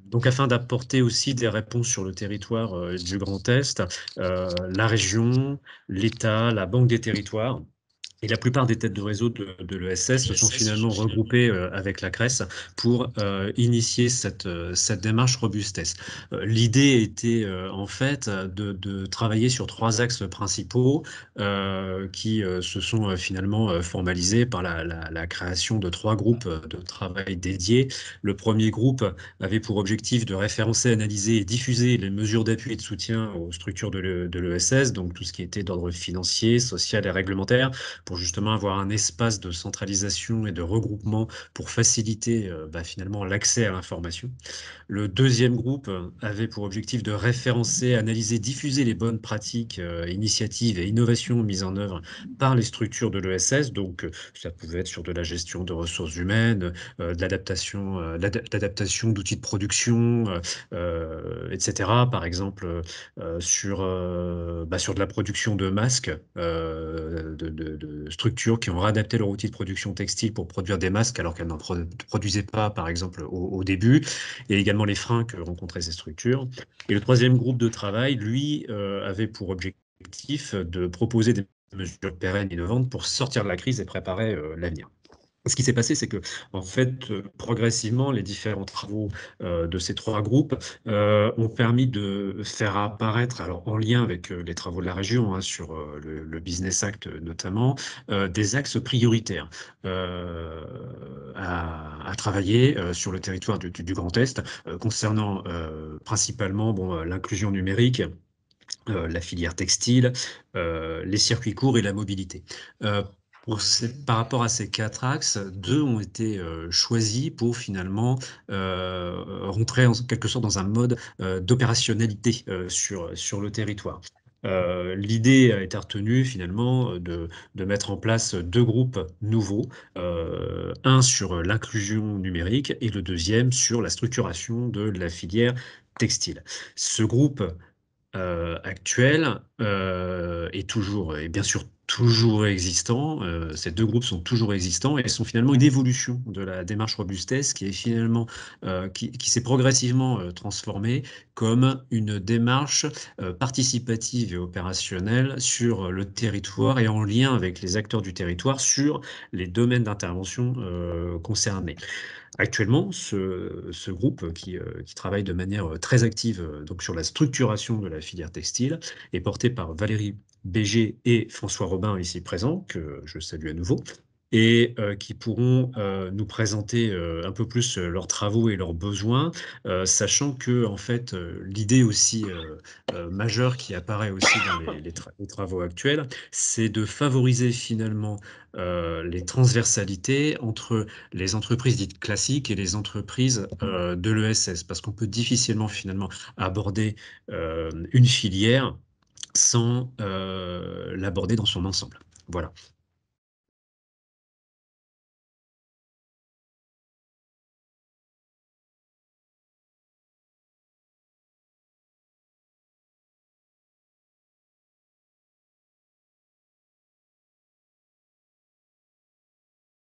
Donc, afin d'apporter aussi des réponses sur le territoire du Grand Est, la région, l'État, la Banque des territoires et la plupart des têtes de réseau de l'ESS se sont finalement regroupées avec la CRES pour initier cette démarche robustesse. L'idée était en fait de travailler sur 3 axes principaux qui se sont finalement formalisés par la création de 3 groupes de travail dédiés. Le premier groupe avait pour objectif de référencer, analyser et diffuser les mesures d'appui et de soutien aux structures de l'ESS, donc tout ce qui était d'ordre financier, social et réglementaire, pour justement avoir un espace de centralisation et de regroupement pour faciliter finalement l'accès à l'information. Le deuxième groupe avait pour objectif de référencer, analyser, diffuser les bonnes pratiques, initiatives et innovations mises en œuvre par les structures de l'ESS. Donc, ça pouvait être sur de la gestion de ressources humaines, de l'adaptation d'outils de production, etc. Par exemple, sur de la production de masques, de structures qui ont réadapté leur outil de production textile pour produire des masques alors qu'elles n'en produisaient pas, par exemple, au début, et également les freins que rencontraient ces structures. Et le troisième groupe de travail, lui, avait pour objectif de proposer des mesures pérennes et innovantes pour sortir de la crise et préparer l'avenir. Ce qui s'est passé, c'est que, en fait, progressivement, les différents travaux de ces 3 groupes ont permis de faire apparaître, alors en lien avec les travaux de la région, hein, sur le Business Act notamment, des axes prioritaires à travailler sur le territoire du Grand Est, concernant principalement l'inclusion numérique, la filière textile, les circuits courts et la mobilité. Euh, Par rapport à ces 4 axes, 2 ont été choisis pour finalement rentrer en quelque sorte dans un mode d'opérationnalité sur le territoire. L'idée a été retenue finalement de mettre en place 2 groupes nouveaux, un sur l'inclusion numérique et le deuxième sur la structuration de la filière textile. Ce groupe actuel est toujours, et bien sûr toujours existant. Ces 2 groupes sont toujours existants et sont finalement une évolution de la démarche robustesse qui est finalement qui s'est progressivement transformée comme une démarche participative et opérationnelle sur le territoire et en lien avec les acteurs du territoire sur les domaines d'intervention concernés. Actuellement, ce groupe qui travaille de manière très active donc sur la structuration de la filière textile est porté par Valérie Béger et François Robin, ici présents, que je salue à nouveau, et qui pourront nous présenter un peu plus leurs travaux et leurs besoins, sachant que en fait l'idée aussi majeure qui apparaît aussi dans les travaux actuels, c'est de favoriser finalement les transversalités entre les entreprises dites classiques et les entreprises de l'ESS, parce qu'on peut difficilement finalement aborder une filière sans l'aborder dans son ensemble. Voilà.